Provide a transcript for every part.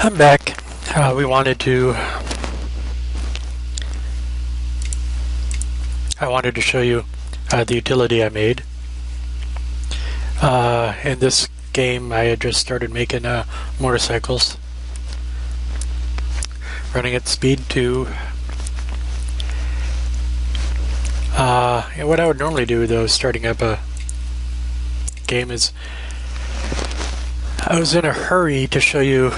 I'm back. We wanted to... I wanted to show you the utility I made. In this game, I had just started making motorcycles. Running at speed 2. And what I would normally do, though, starting up a game is... I was in a hurry to show you...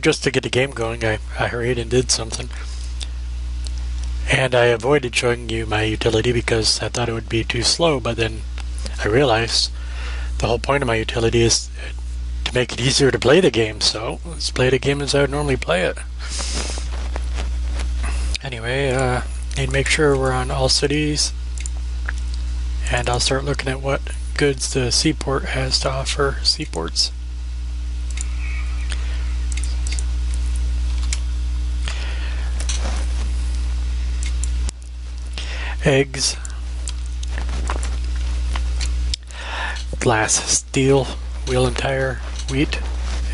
just to get the game going, I hurried and did something. And I avoided showing you my utility because I thought it would be too slow, but then I realized the whole point of my utility is to make it easier to play the game, so let's play the game as I would normally play it. Anyway, need to make sure we're on all cities, and I'll start looking at what goods the seaport has to offer. Seaports. Eggs, glass, steel, wheel and tire, wheat,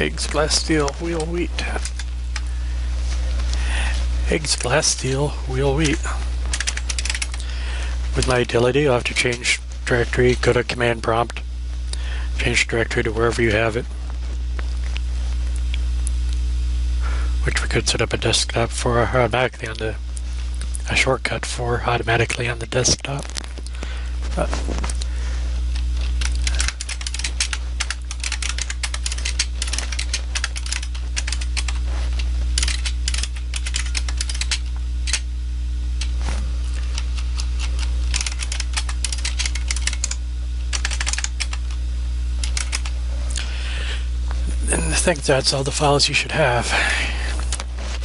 eggs, glass, steel, wheel, wheat. Eggs, glass, steel, wheel, wheat. With my utility, I'll have to change directory, go to command prompt, change directory to wherever you have it, which we could set up a desktop for automatically on the a shortcut for automatically on the desktop. And I think that's all the files you should have.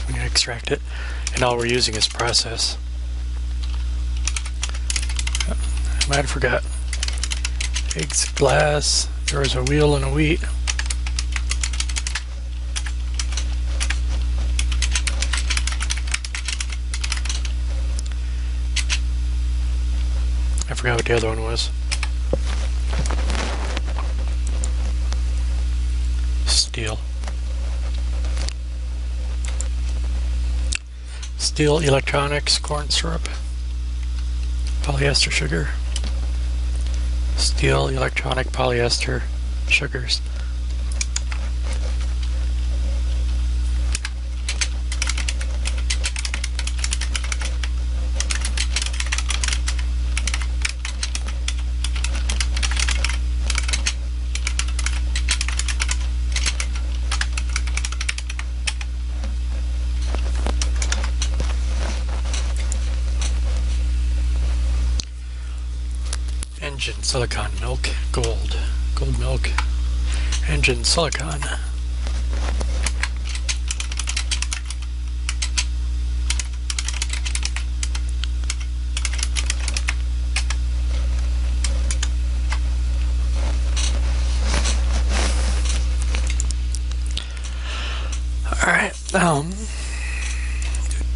I'm going to extract it. And all we're using is process. I might have forgot. Eggs, glass, there's a wheel and a wheat. I forgot what the other one was. Steel. Steel, electronics, corn syrup, polyester sugar. Steel, electronic, polyester, sugars. Engine, silicon, milk, gold. Gold milk. Engine, silicon. Alright,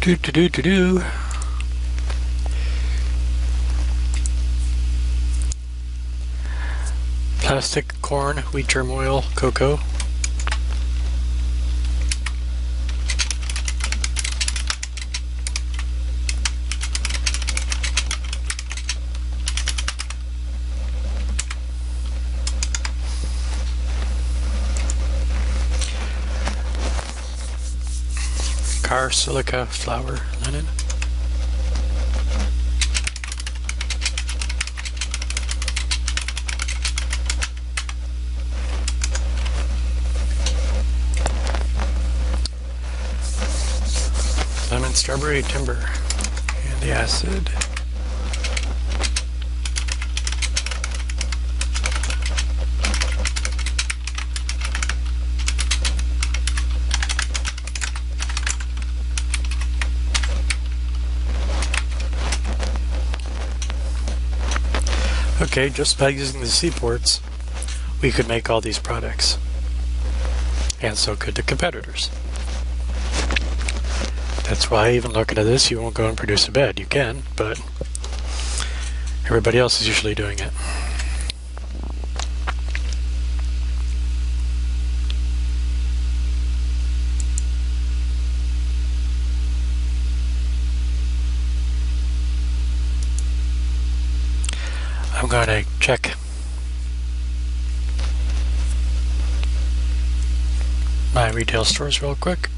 do. Plastic, corn, wheat germ oil, cocoa. Car, silica, flour, linen. Lemon, strawberry, timber, and the acid. Okay, just by using the seaports, we could make all these products. And so could the competitors. That's why even looking at this, you won't go and produce a bed. You can, but everybody else is usually doing it. gonna check my retail stores real quick.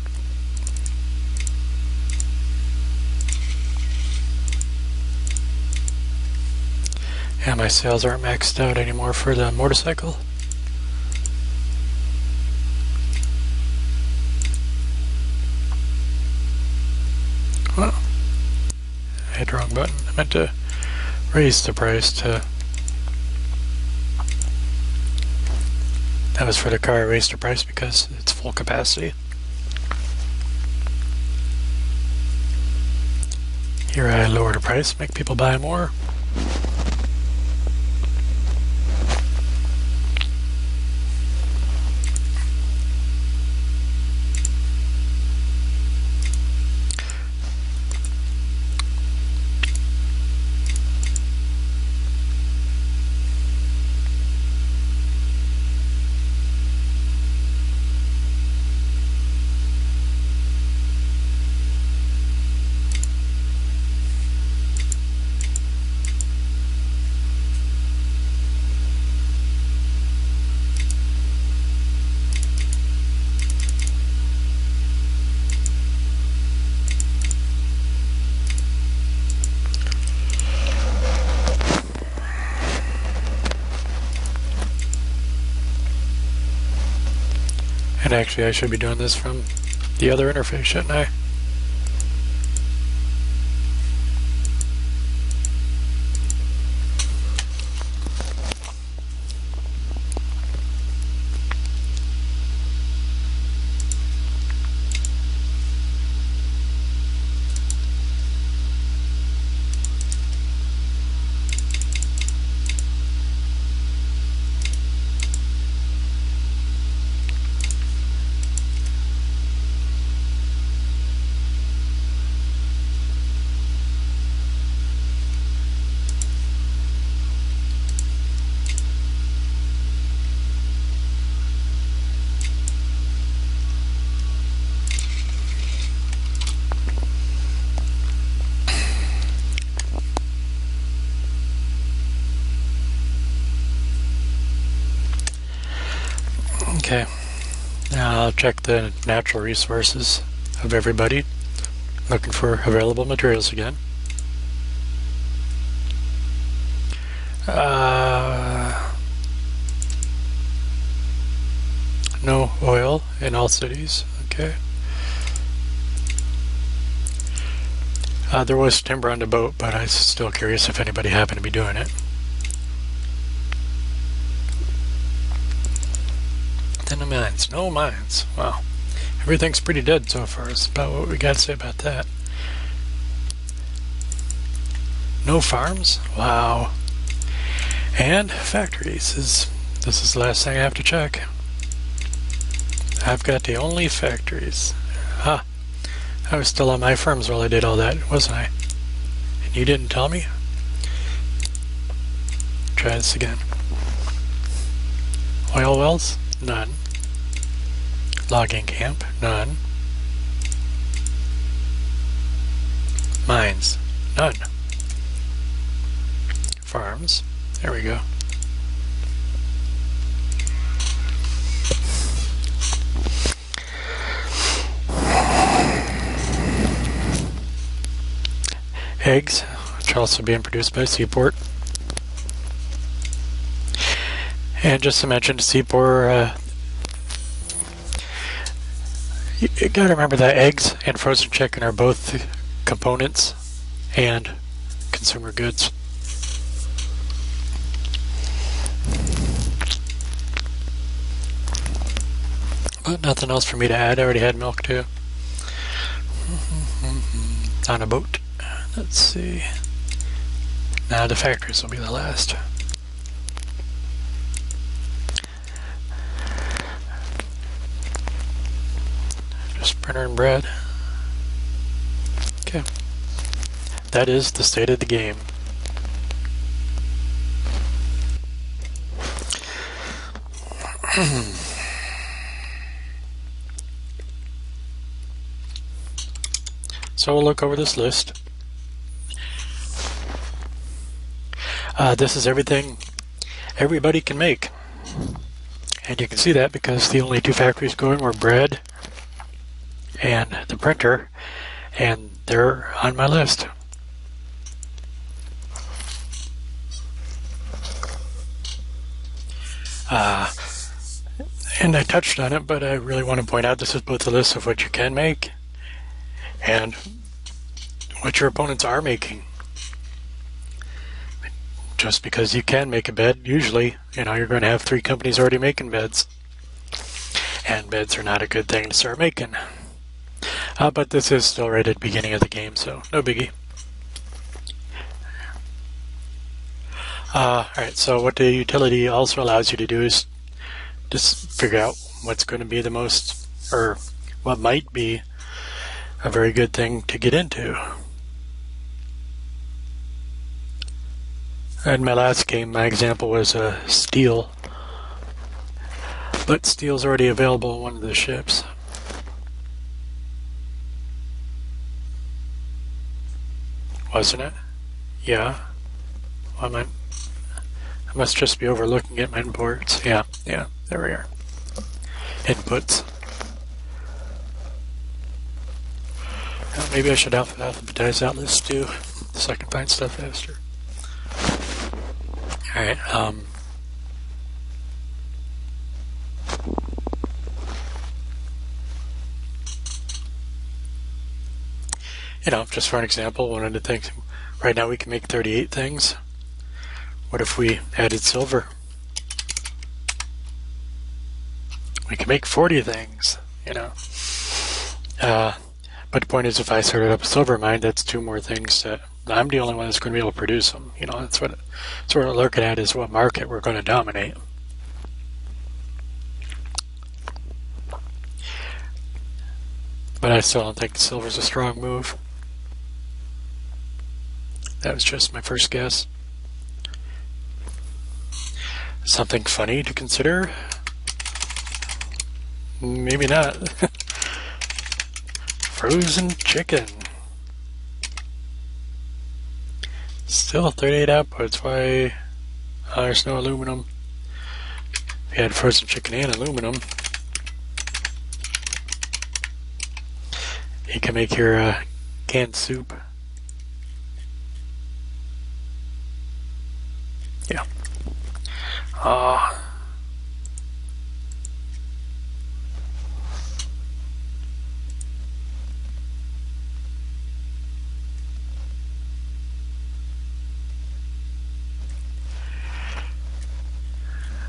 And my sales aren't maxed out anymore for the motorcycle. Well, I hit the wrong button. I meant to raise the price to... That was for the car. I raised the price because it's full capacity. Here I lower the price, make people buy more. And actually I should be doing this from the other interface, shouldn't I? Okay, now I'll check the natural resources of everybody. Looking for available materials again. No oil in all cities. Okay. There was timber on the boat, but I was still curious if anybody happened to be doing it. Then the mines. No mines. Wow. Everything's pretty dead so far. It's about what we got to say about that. No farms? Wow. And factories. This is the last thing I have to check. I've got the only factories. Ah. I was still on my farms while I did all that, wasn't I? And you didn't tell me? Try this again. Oil wells? None. Logging camp? None. Mines? None. Farms? There we go. Eggs, which are also being produced by Seaport. And just to mention, Seaport, you gotta remember that eggs and frozen chicken are both components and consumer goods. But nothing else for me to add. I already had milk too. On a boat. Let's see. Now the factories will be the last. Just printer and bread. Okay. That is the state of the game. So we'll look over this list. This is everything everybody can make. And you can see that because the only two factories going were bread and the printer, and they're on my list. And I touched on it, but I really want to point out this is both a list of what you can make and what your opponents are making. Just because you can make a bed, usually, you're going to have 3 companies already making beds. And beds are not a good thing to start making. But this is still right at the beginning of the game, so no biggie. Alright, so what the utility also allows you to do is just figure out what's going to be the most, or what might be a very good thing to get into. In my last game, my example was steel, but steel's already available on one of the ships. Wasn't it? Yeah. Well, I must just be overlooking at my imports. Yeah, there we are. Inputs. Well, maybe I should alphabetize that list too, so I can find stuff faster. Alright, just for an example, one of the things, right now we can make 38 things. What if we added silver? We can make 40 things, But the point is, if I started up a silver mine, that's 2 more things that I'm the only one that's going to be able to produce them. That's what we're looking at, is what market we're going to dominate. But I still don't think silver's a strong move. That was just my first guess. Something funny to consider? Maybe not. Frozen chicken. Still 38 outputs. Why? There's no aluminum. If you had frozen chicken and aluminum, you can make your canned soup. Yeah.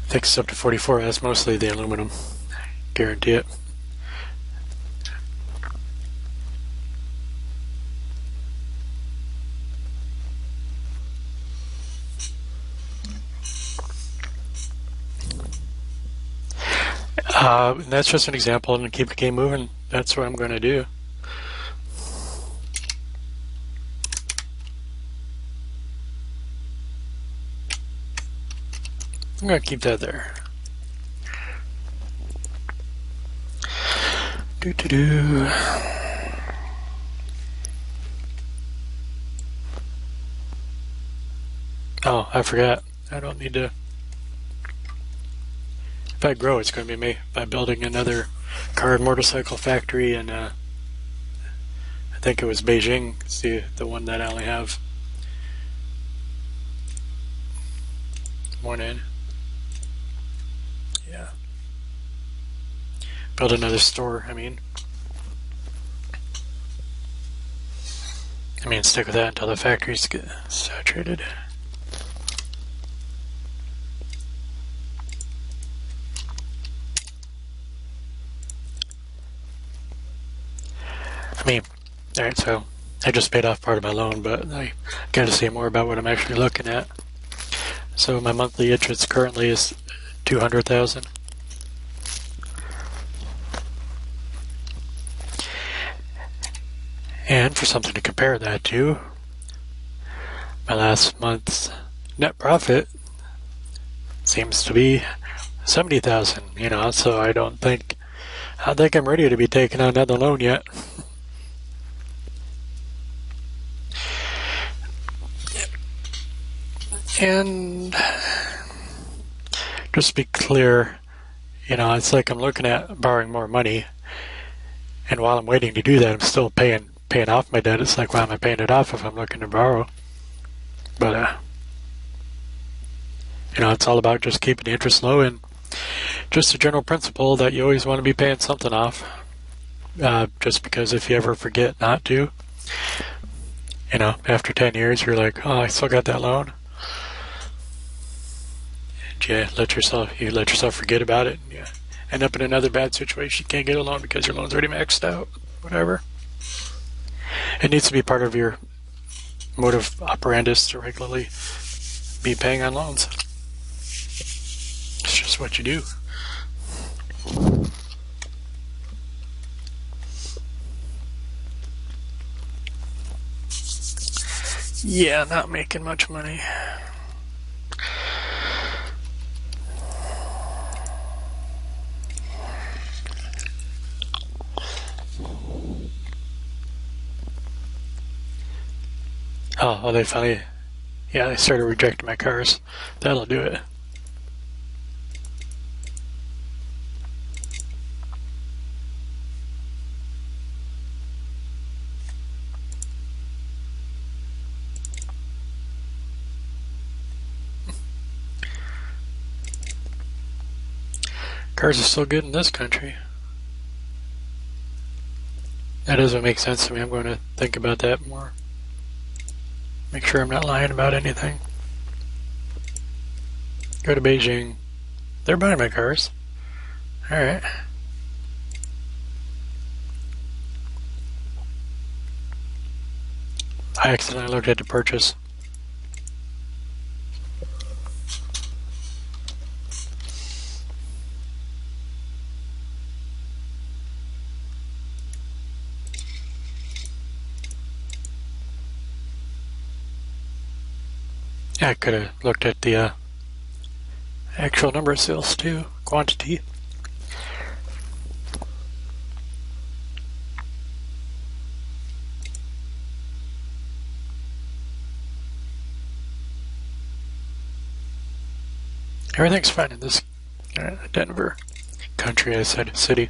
Takes us up to 44. That's mostly the aluminum. Guarantee it. That's just an example, and to keep the game moving, that's what I'm going to do. I'm going to keep that there. Oh, I forgot. I don't need to. If I grow, it's going to be me by building another car and motorcycle factory, and I think it was Beijing. It's the one that I only have one in. Yeah. Build another store, I mean, stick with that until the factories get saturated. Alright, so I just paid off part of my loan, but I got to say more about what I'm actually looking at. So my monthly interest currently is $200,000. And for something to compare that to, my last month's net profit seems to be $70,000, so I don't think I'm ready to be taking on another loan yet. And just to be clear, it's like I'm looking at borrowing more money, and while I'm waiting to do that, I'm still paying off my debt. It's like, why am I paying it off if I'm looking to borrow? But it's all about just keeping the interest low, and just a general principle that you always want to be paying something off. Just because if you ever forget not to, after 10 years, you're like, oh, I still got that loan. And you let yourself forget about it, and you end up in another bad situation. You can't get a loan because your loan's already maxed out. Whatever. It needs to be part of your modus operandus to regularly be paying on loans. It's just what you do. Yeah, not making much money. Oh, they finally, they started rejecting my cars. That'll do it. Cars are still good in this country. That doesn't make sense to me. I'm going to think about that more. Make sure I'm not lying about anything. Go to Beijing. They're buying my cars. Alright. I accidentally looked at the purchase. Yeah, I could have looked at the actual number of sales too, quantity. Everything's fine in this Denver country, I said city.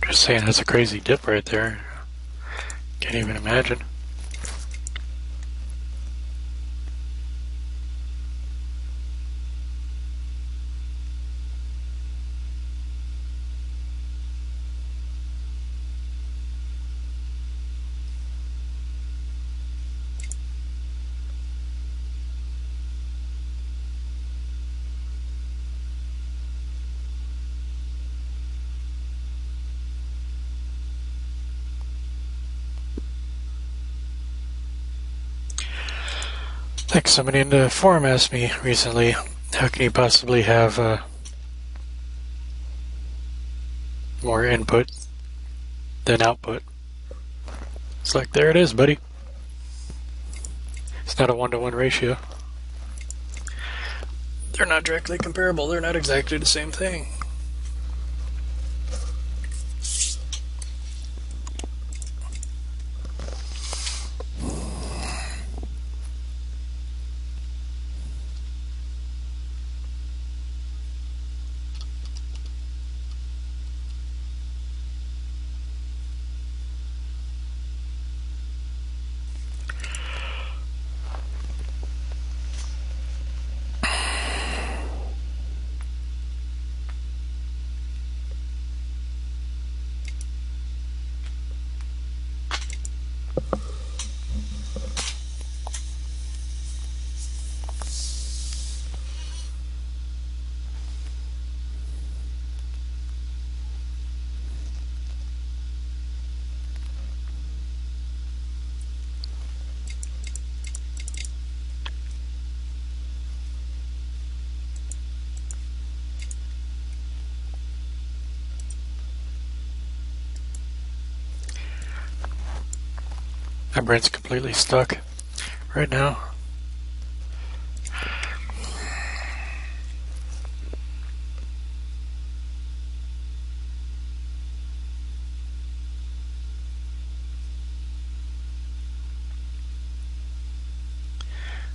Just saying, that's a crazy dip right there. Can't even imagine. Like somebody in the forum asked me recently, how can you possibly have more input than output? It's like, there it is, buddy. It's not a 1-to-1 ratio. They're not directly comparable. They're not exactly the same thing. My brain's completely stuck right now.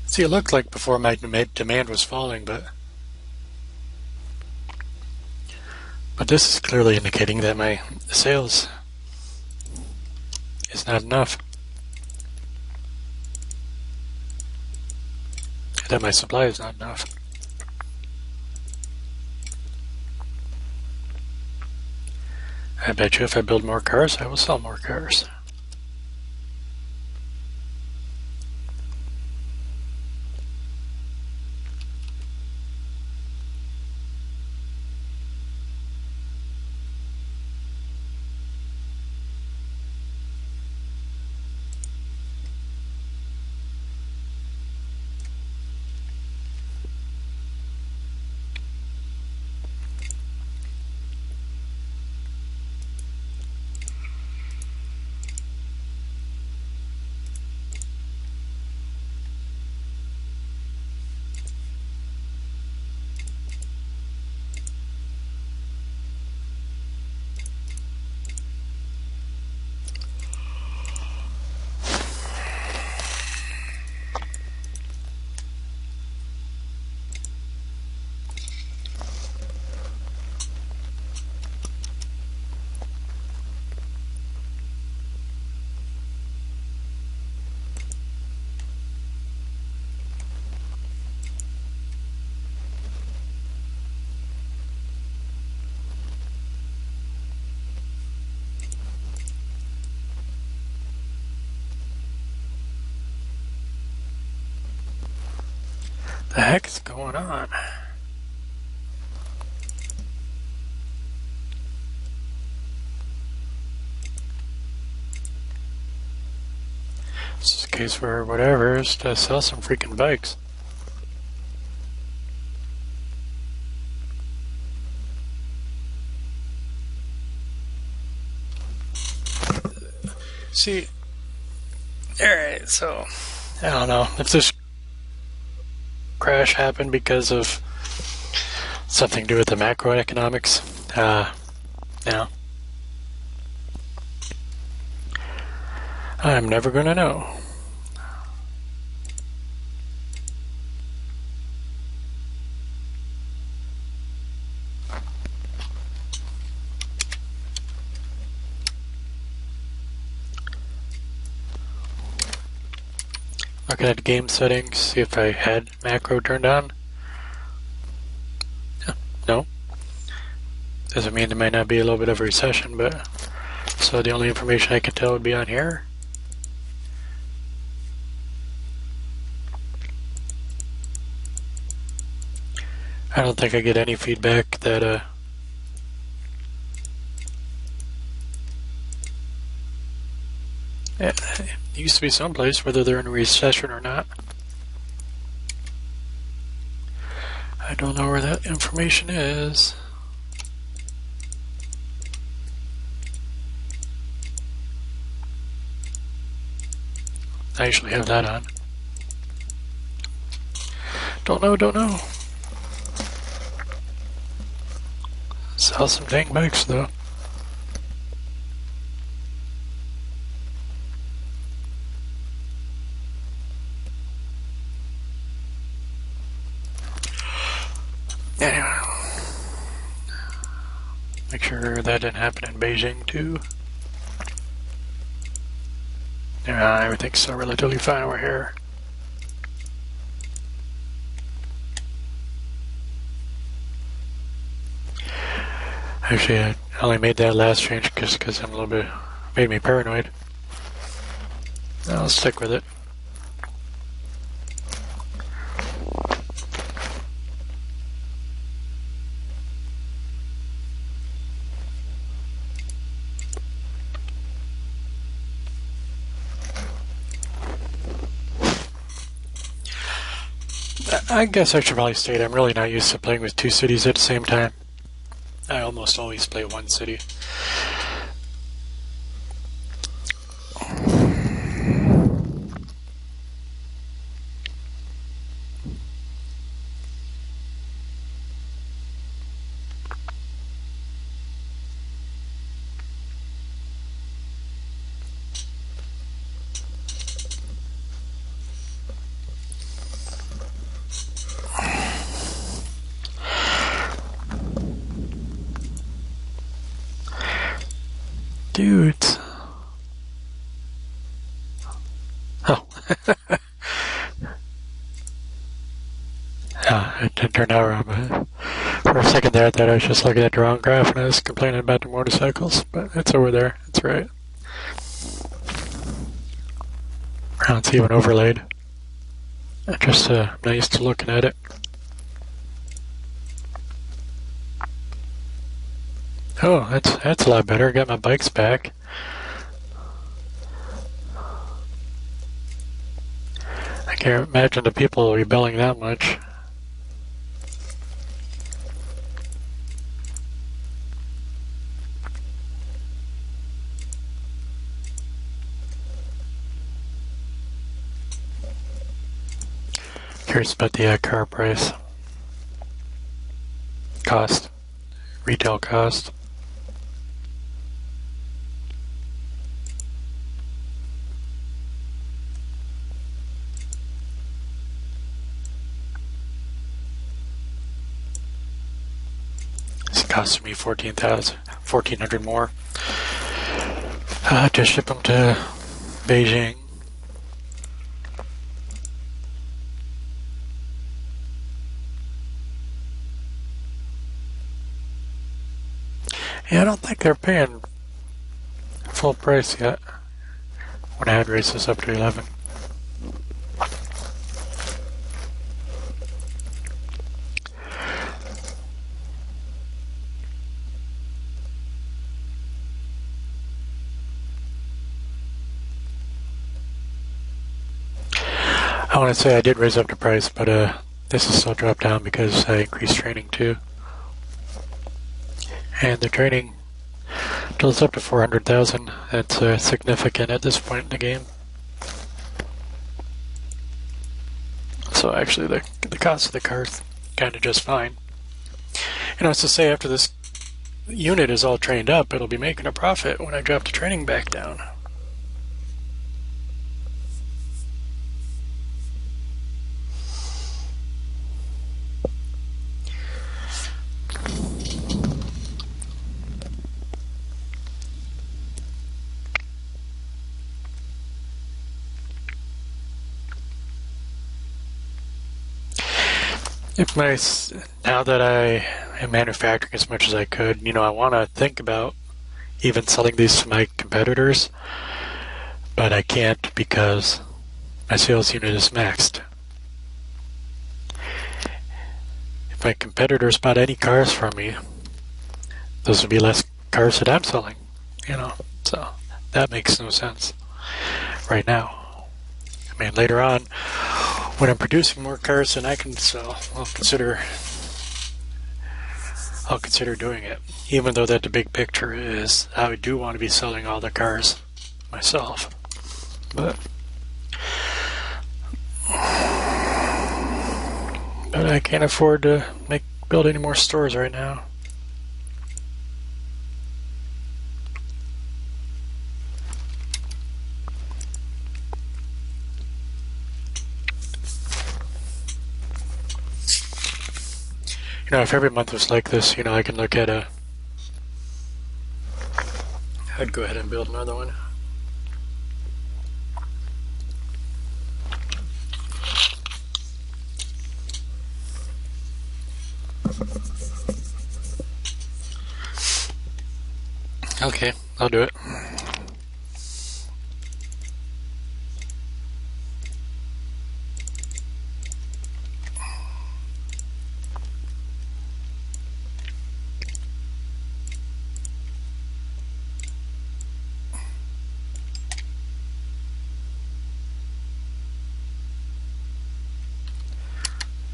See, it looked like before my demand was falling, but this is clearly indicating that my sales is not enough. That my supply is not enough. I bet you if I build more cars, I will sell more cars. The heck is going on? This is a case where whatever is to sell some freaking bikes. See, alright, so I don't know if this crash happened because of something to do with the macroeconomics. You know, I'm never gonna know. Looking at game settings, see if I had macro turned on. No. Doesn't mean there might not be a little bit of a recession, but so the only information I can tell would be on here. I don't think I get any feedback that yeah, it used to be someplace whether they're in a recession or not. I don't know where that information is. I usually have that on. Don't know. Sell some tank bikes though. Anyway, make sure that didn't happen in Beijing too. Yeah, everything's still relatively fine over here. Actually, I only made that last change just because I'm a little bit made me paranoid. I'll stick with it. I guess I should probably state I'm really not used to playing with two cities at the same time. I almost always play one city. dudes. Oh. It didn't turn out wrong, but for a second there I thought I was just looking at the wrong graph and I was complaining about the motorcycles, but it's over there. It's right. Now it's even overlaid. Just I'm not used to looking at it. Oh, that's a lot better. I got my bikes back. I can't imagine the people rebelling that much. Curious about the car price. Cost. Retail cost. This cost me $1400 more to ship them to Beijing. Yeah, I don't think they're paying full price yet. When I had raised this up to 11. I want to say I did raise up the price, but this is still dropped down because I increased training too. And the training till it's up to 400,000. That's significant at this point in the game. So actually, the cost of the car is kind of just fine. You know, it's to say after this unit is all trained up, it'll be making a profit when I drop the training back down. Now that I am manufacturing as much as I could, you know, I want to think about even selling these to my competitors, but I can't because my sales unit is maxed. If my competitors bought any cars from me, those would be less cars that I'm selling, you know, so that makes no sense right now. I mean, later on, when I'm producing more cars than I can sell, I'll consider doing it. Even though that the big picture is I do want to be selling all the cars myself. But I can't afford to build any more stores right now. You know, if every month was like this, you know, I can look at I'd go ahead and build another one. Okay, I'll do it.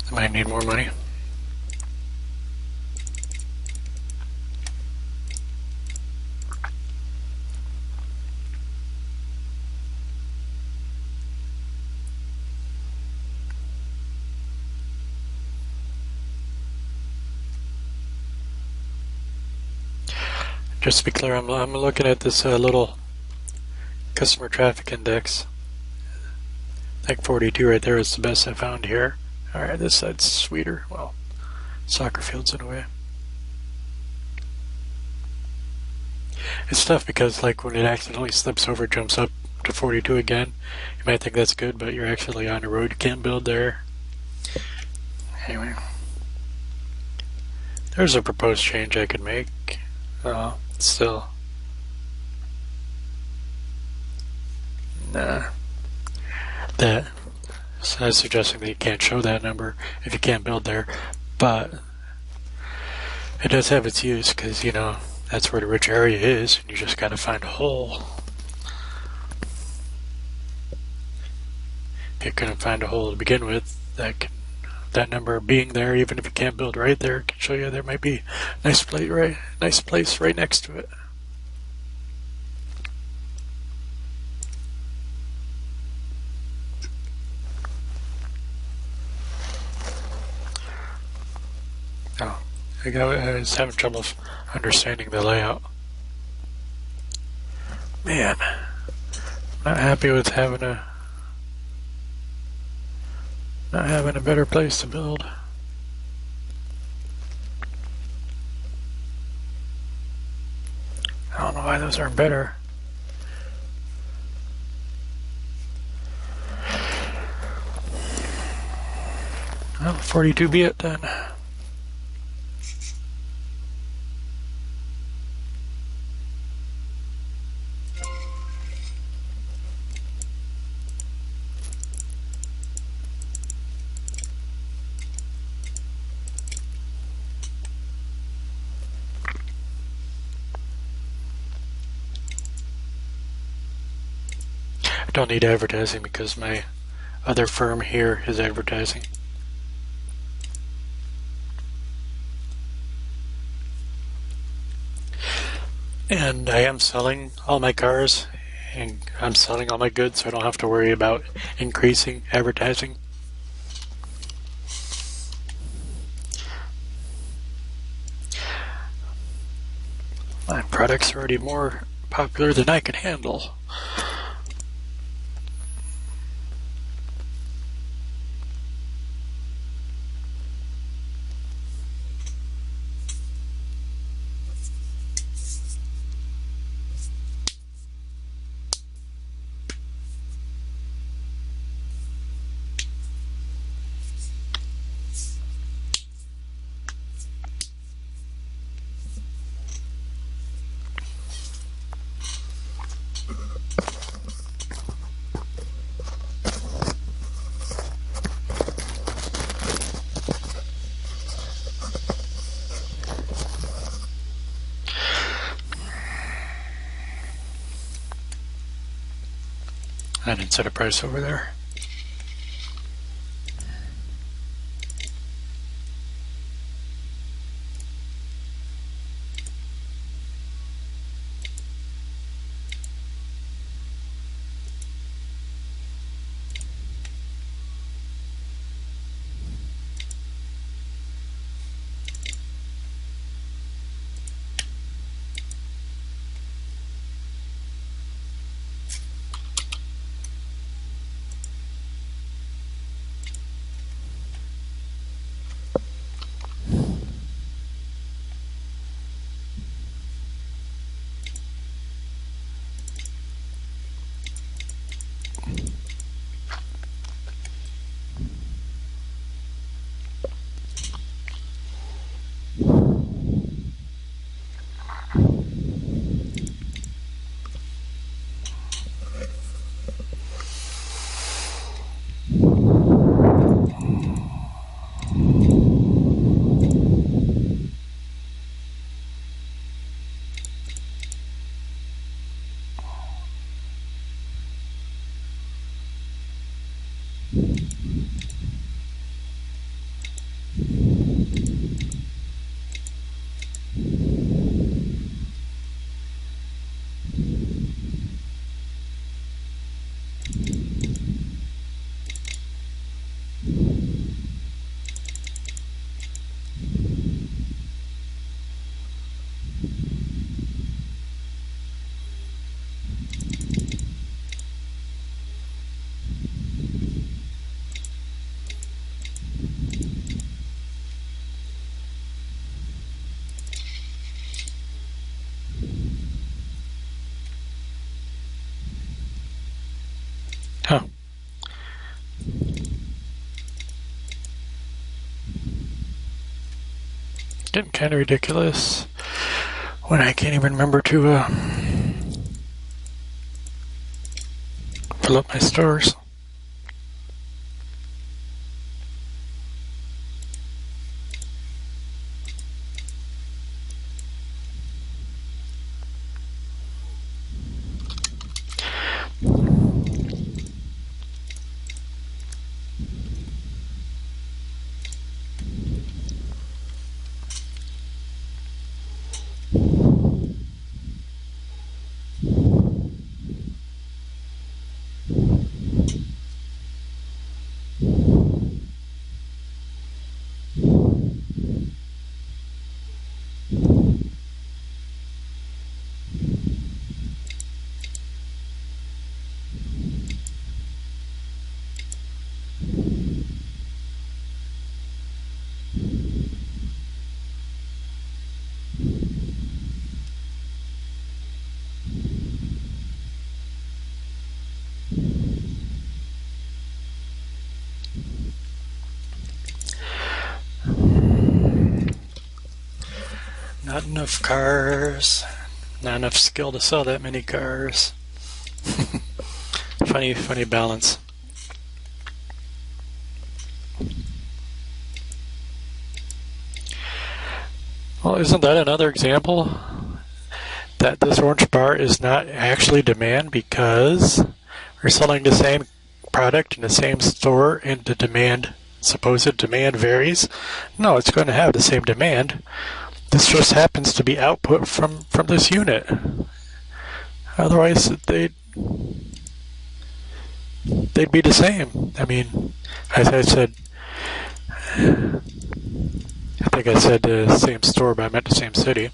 I might need more money. Just to be clear, I'm looking at this little customer traffic index. I think 42 right there is the best I found here. Alright, this side's sweeter. Well, soccer fields in a way. It's tough because, like, when it accidentally slips over, jumps up to 42 again, you might think that's good, but you're actually on a road, you can't build there. Anyway, there's a proposed change I could make. Still, nah. That so that's suggesting that you can't show that number if you can't build there, but it does have its use because, you know, that's where the rich area is, and you just got to find a hole. If you couldn't find a hole to begin with, that number being there, even if you can't build right there, can show you there might be a nice place right next to it. Oh, I was having trouble understanding the layout. Man, not happy with not having a better place to build. I don't know why those aren't better. Well, 42 be it then. I don't need advertising because my other firm here is advertising. And I am selling all my cars, and I'm selling all my goods, so I don't have to worry about increasing advertising. My products are already more popular than I can handle. I didn't set a price over there. Huh. Getting kind of ridiculous when I can't even remember to fill up my stores. Not enough cars. Not enough skill to sell that many cars. Funny balance. Well, isn't that another example that this orange bar is not actually demand because we're selling the same product in the same store and the demand, supposed demand varies? No, it's going to have the same demand. This just happens to be output from this unit. Otherwise, they'd be the same. I mean, as I said, I think I said the same store, but I meant the same city.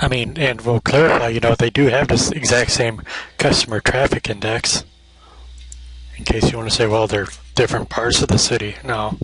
I mean, and we'll clarify, they do have this exact same customer traffic index. In case you want to say, well, they're different parts of the city. No.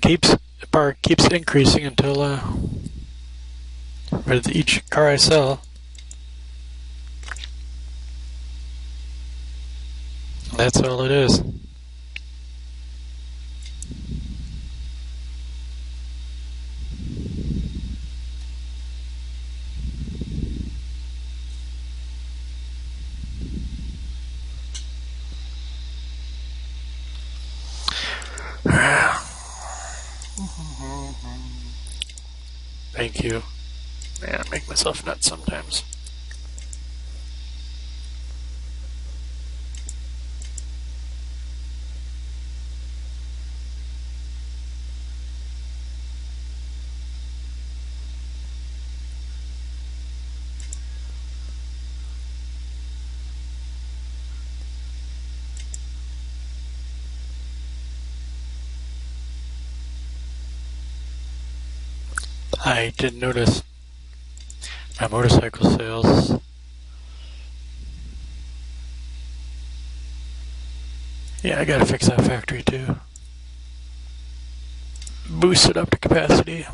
This bar keeps increasing until with each car I sell. That's all it is. Thank you. Man, I make myself nuts sometimes. I didn't notice my motorcycle sales. Yeah, I gotta fix that factory too. Boost it up to capacity.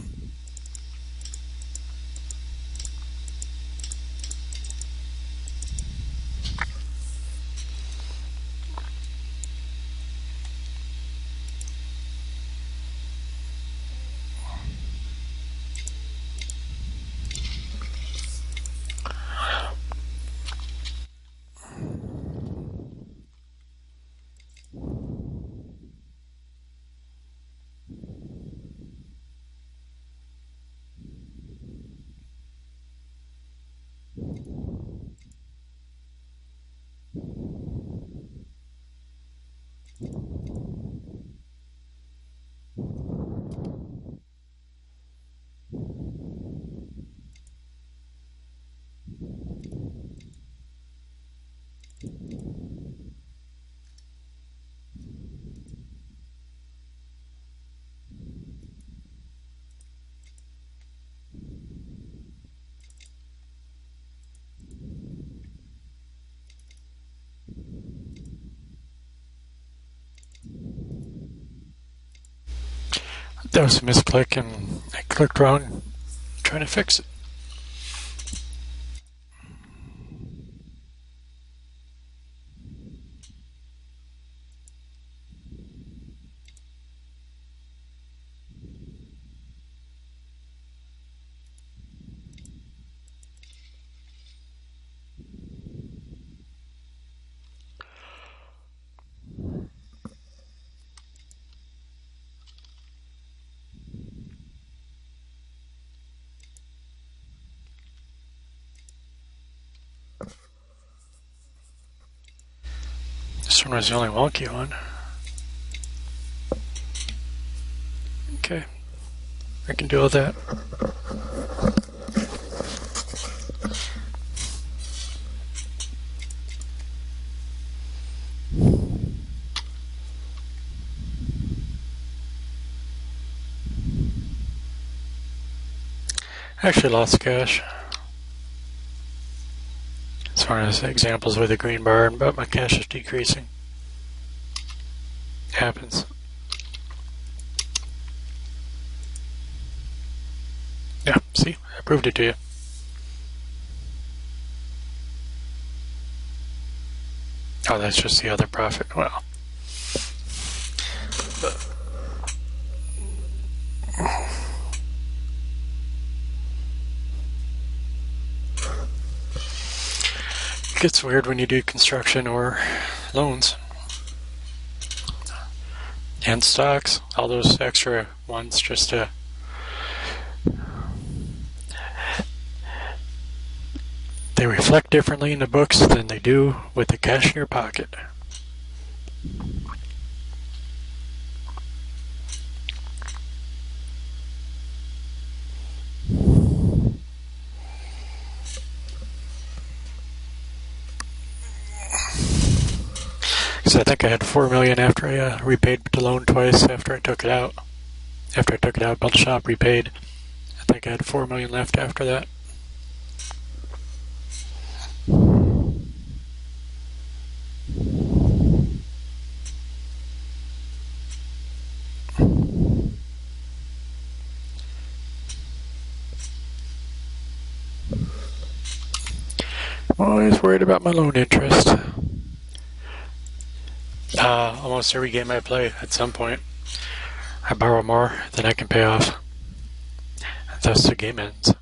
That was a misclick and I clicked wrong trying to fix it. This one was the only wonky one. Okay, I can deal with that. I actually lost cash. As far as examples with a green bar, but my cash is decreasing. Happens. Yeah, see? I proved it to you. Oh, that's just the other profit. Well. It gets weird when you do construction or loans. And stocks, all those extra ones just to they reflect differently in the books than they do with the cash in your pocket. Because I think I had $4 million after I repaid the loan twice after I took it out. After I took it out, built the shop, repaid. I think I had $4 million left after that. I'm always worried about my loan interest. Almost every game I play, at some point, I borrow more than I can pay off. Thus the game ends.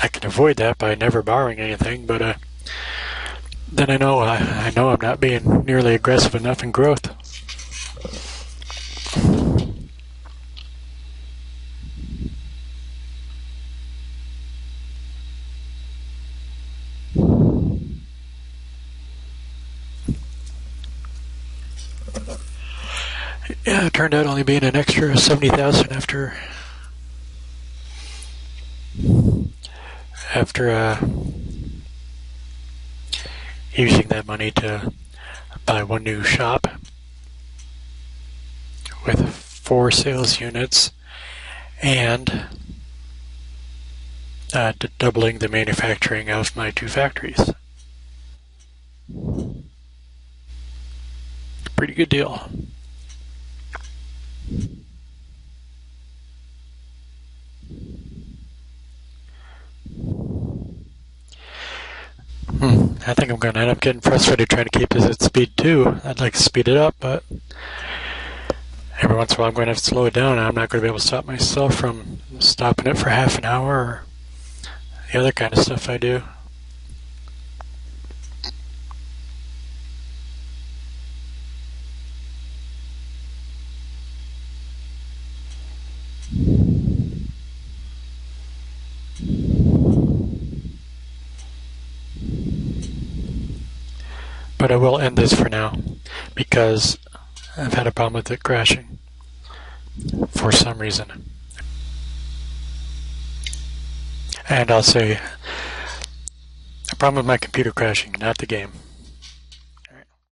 I can avoid that by never borrowing anything, but then I know I'm not being nearly aggressive enough in growth. Yeah, it turned out only being an extra $70,000 after using that money to buy one new shop with 4 sales units and doubling the manufacturing of my 2 factories. Pretty good deal. I think I'm going to end up getting frustrated trying to keep this at speed 2. I'd like to speed it up, but every once in a while I'm going to have to slow it down. I'm not going to be able to stop myself from stopping it for half an hour or the other kind of stuff I do. But I will end this for now because I've had a problem with it crashing for some reason. And I'll say a problem with my computer crashing, not the game.